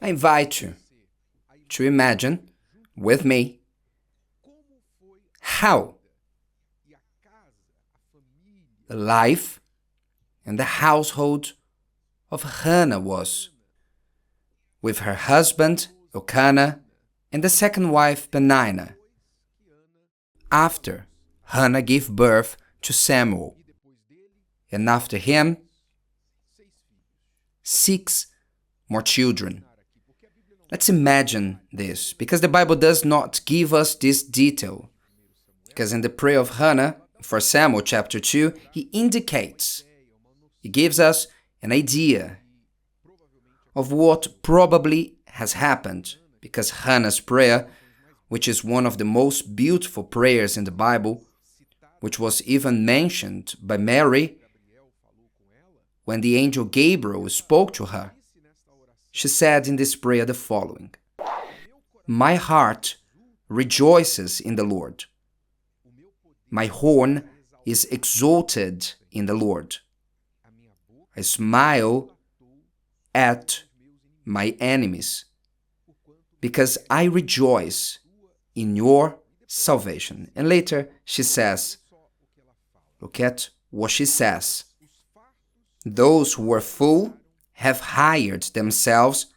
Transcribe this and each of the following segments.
I invite you to imagine with me how the life and the household of Hannah was, with her husband Elkanah and the second wife Peninnah, after Hannah gave birth to Samuel, and after him 6 more children. Let's imagine this, because the Bible does not give us this detail. Because in the prayer of Hannah, for Samuel chapter 2, he gives us an idea of what probably has happened, because Hannah's prayer, which is one of the most beautiful prayers in the Bible, which was even mentioned by Mary when the angel Gabriel spoke to her, she said in this prayer the following: "My heart rejoices in the Lord. My horn is exalted in the Lord. I smile at my enemies, because I rejoice in your salvation." And later she says, look at what she says: "Those who were full have hired themselves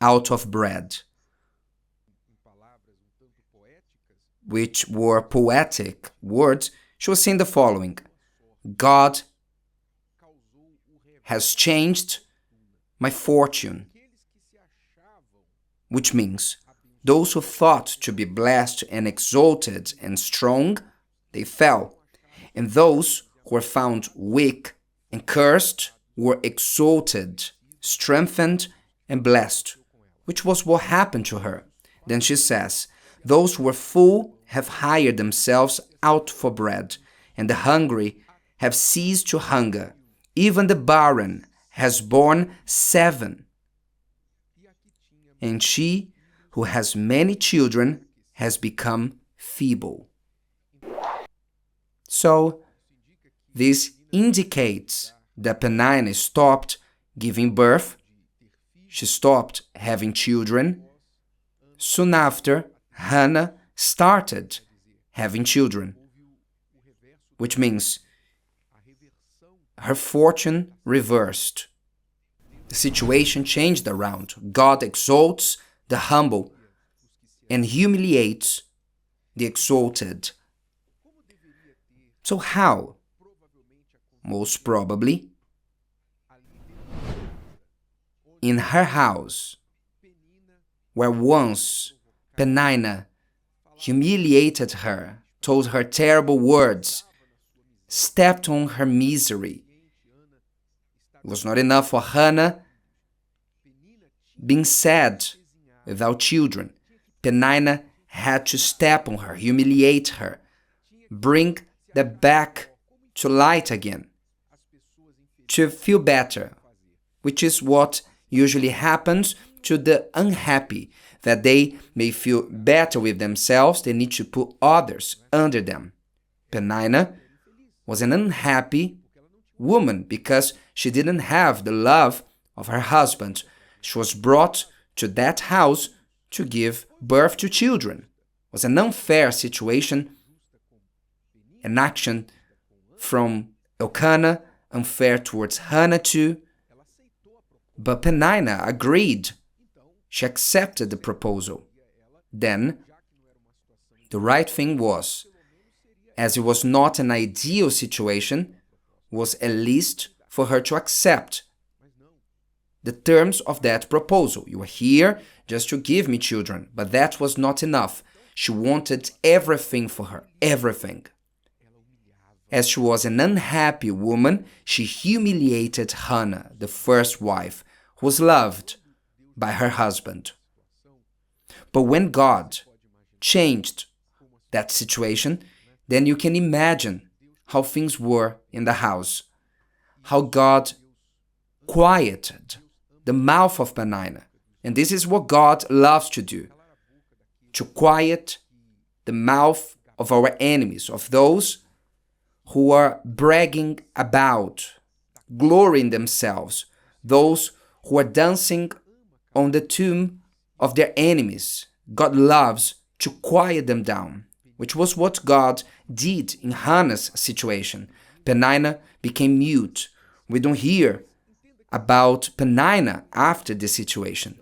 out of bread," which were poetic words. She was saying the following: God has changed my fortune, which means those who thought to be blessed and exalted and strong, they fell, and those who were found weak and cursed were exalted, strengthened, and blessed, which was what happened to her. Then she says, "Those who were full have hired themselves out for bread, and the hungry have ceased to hunger. Even the barren has borne 7, and she who has many children has become feeble." So, this indicates that Peninnah stopped giving birth. She stopped having children. Soon after, Hannah started having children, which means her fortune reversed. The situation changed around. God exalts the humble and humiliates the exalted. So how? Most probably, in her house, where once Peninnah humiliated her, told her terrible words, stepped on her misery. It was not enough for Hannah being sad without children. Peninnah had to step on her, humiliate her, bring them back to light again, to feel better, which is what usually happens to the unhappy, that they may feel better with themselves. They need to put others under them. Peninnah was an unhappy woman because she didn't have the love of her husband. She was brought to that house to give birth to children. It was an unfair situation, an action from Elkanah, unfair towards Hannah too. But Peninnah agreed. She accepted the proposal. Then, the right thing was, as it was not an ideal situation, was at least for her to accept the terms of that proposal. You are here just to give me children, but that was not enough. She wanted everything for her, everything. As she was an unhappy woman, she humiliated Hannah, the first wife, who was loved by her husband. But when God changed that situation, then you can imagine how things were in the house, how God quieted the mouth of Peninnah. And this is what God loves to do, to quiet the mouth of our enemies, of those who are bragging about, glorying themselves, those who are dancing on the tomb of their enemies. God loves to quiet them down, which was what God did in Hannah's situation. Peninnah became mute. We don't hear about Peninnah after this situation.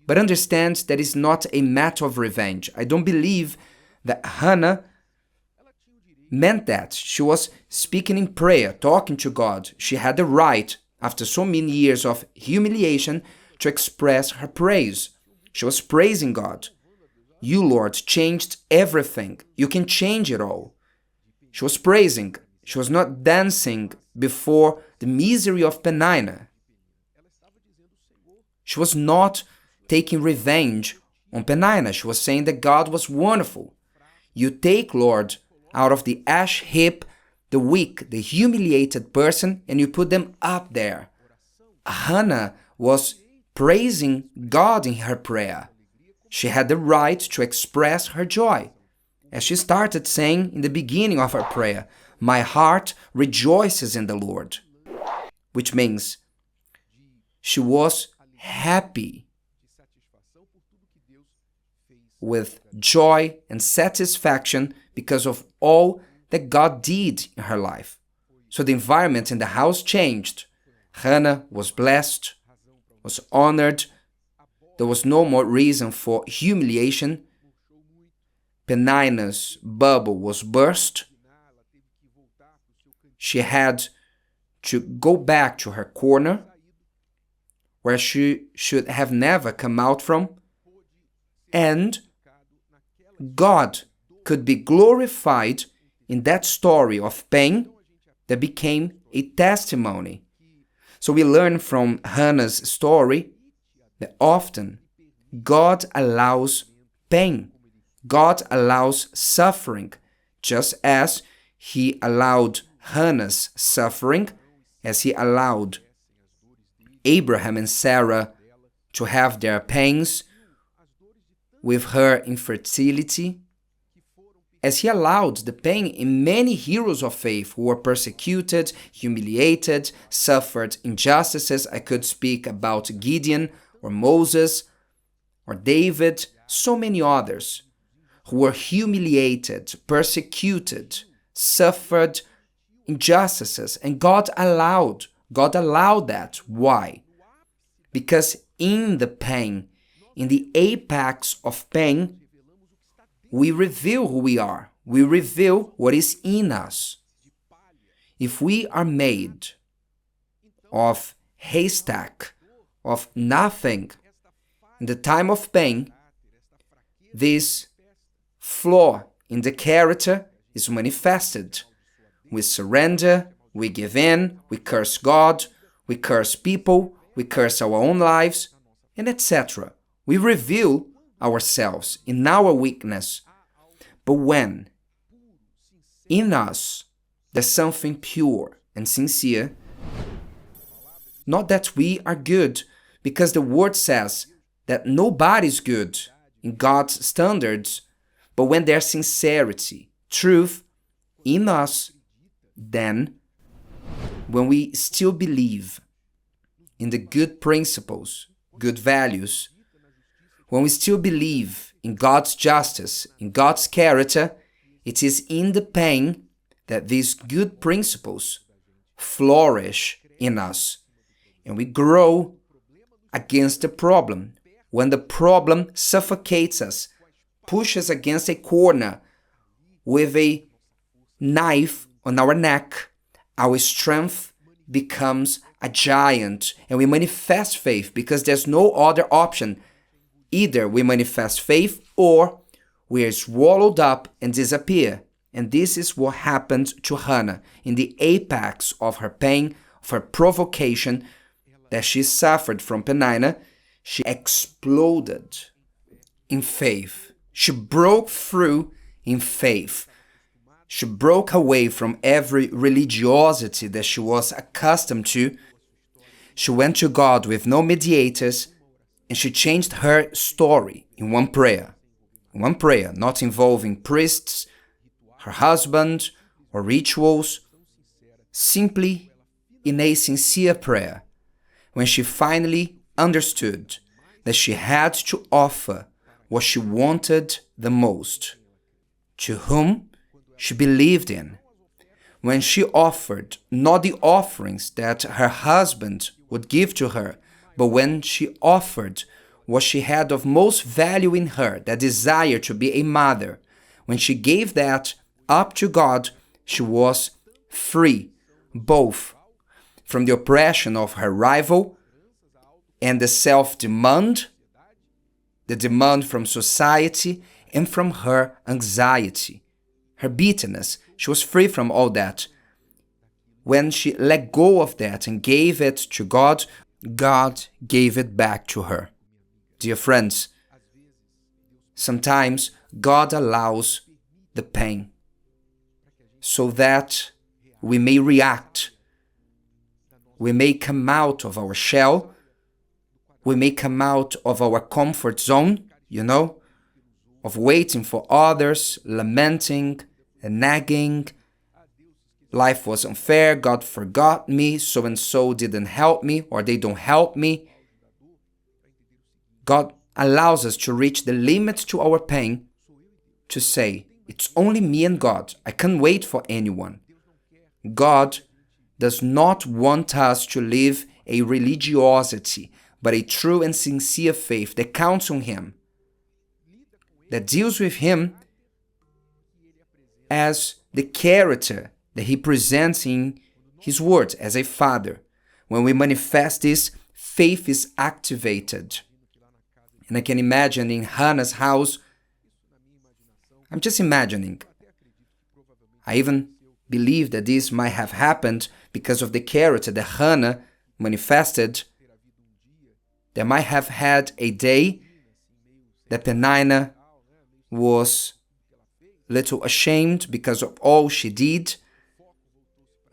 But understand that it's not a matter of revenge. I don't believe that Hannah meant that. She was speaking in prayer, talking to God. She had the right, after so many years of humiliation, to express her praise. She was praising God. You, Lord, changed everything. You can change it all. She was praising. She was not dancing before the misery of Peninnah. She was not taking revenge on Peninnah. She was saying that God was wonderful. You take, Lord, out of the ash heap the weak, the humiliated person, and you put them up there. Hannah was praising God in her prayer. She had the right to express her joy. As she started saying in the beginning of her prayer, my heart rejoices in the Lord, which means she was happy with joy and satisfaction because of all that God did in her life. So the environment in the house changed. Hannah was blessed, was honored. There was no more reason for humiliation. Peninnah's bubble was burst. She had to go back to her corner, where she should have never come out from, and God could be glorified in that story of pain that became a testimony. So we learn from Hannah's story that often God allows pain, God allows suffering, just as He allowed Hannah's suffering, as He allowed Abraham and Sarah to have their pains with her infertility, as He allowed the pain in many heroes of faith who were persecuted, humiliated, suffered injustices. I could speak about Gideon or Moses or David, so many others who were humiliated, persecuted, suffered injustices, and God allowed that. Why? Because in the pain, in the apex of pain, we reveal who we are. We reveal what is in us. If we are made of haystack, of nothing, in the time of pain, this flaw in the character is manifested. We surrender, we give in, we curse God, we curse people, we curse our own lives, and etc. We reveal ourselves in our weakness. But when in us there's something pure and sincere, not that we are good, because the word says that nobody's good in God's standards, but when there's sincerity, truth in us, then when we still believe in the good principles, good values, when we still believe in God's justice, in God's character, it is in the pain that these good principles flourish in us. And we grow against the problem. When the problem suffocates us, pushes against a corner with a knife on our neck, our strength becomes a giant, and we manifest faith because there's no other option. Either we manifest faith or we are swallowed up and disappear. And this is what happened to Hannah in the apex of her pain, of her provocation that she suffered from Peninnah. She exploded in faith. She broke through in faith. She broke away from every religiosity that she was accustomed to. She went to God with no mediators, and she changed her story in one prayer. One prayer, not involving priests, her husband, or rituals. Simply in a sincere prayer, when she finally understood that she had to offer what she wanted the most, to whom she believed in. When she offered not the offerings that her husband would give to her, but when she offered what she had of most value in her, that desire to be a mother, when she gave that up to God, she was free, both from the oppression of her rival and the self-demand, the demand from society, and from her anxiety, her bitterness. She was free from all that. When she let go of that and gave it to God, God gave it back to her. Dear friends, sometimes God allows the pain so that we may react. We may come out of our shell. We may come out of our comfort zone, of waiting for others, lamenting and nagging. Life was unfair, God forgot me, so-and-so didn't help me, or they don't help me. God allows us to reach the limit to our pain, to say, it's only me and God. I can't wait for anyone. God does not want us to live a religiosity, but a true and sincere faith that counts on Him, that deals with Him as the character that He presents in His Word, as a Father. When we manifest this, faith is activated. And I can imagine in Hannah's house, I'm just imagining. I even believe that this might have happened because of the character that Hannah manifested. There might have had a day that Peninnah was a little ashamed because of all she did,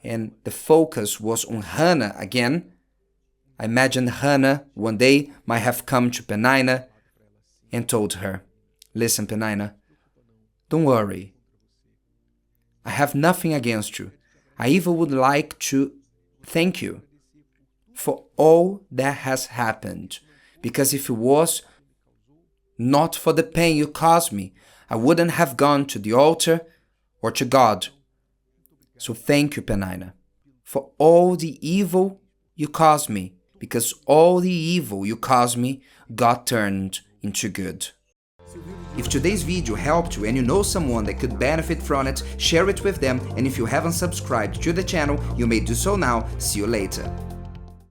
and the focus was on Hannah again. I imagine Hannah one day might have come to Peninnah and told her, listen, Peninnah, don't worry. I have nothing against you. I even would like to thank you for all that has happened, because if it was not for the pain you caused me, I wouldn't have gone to the altar or to God. So thank you, Peninnah, for all the evil you caused me, because all the evil you caused me got turned into good. If today's video helped you and you know someone that could benefit from it, share it with them, and if you haven't subscribed to the channel, you may do so now. See you later.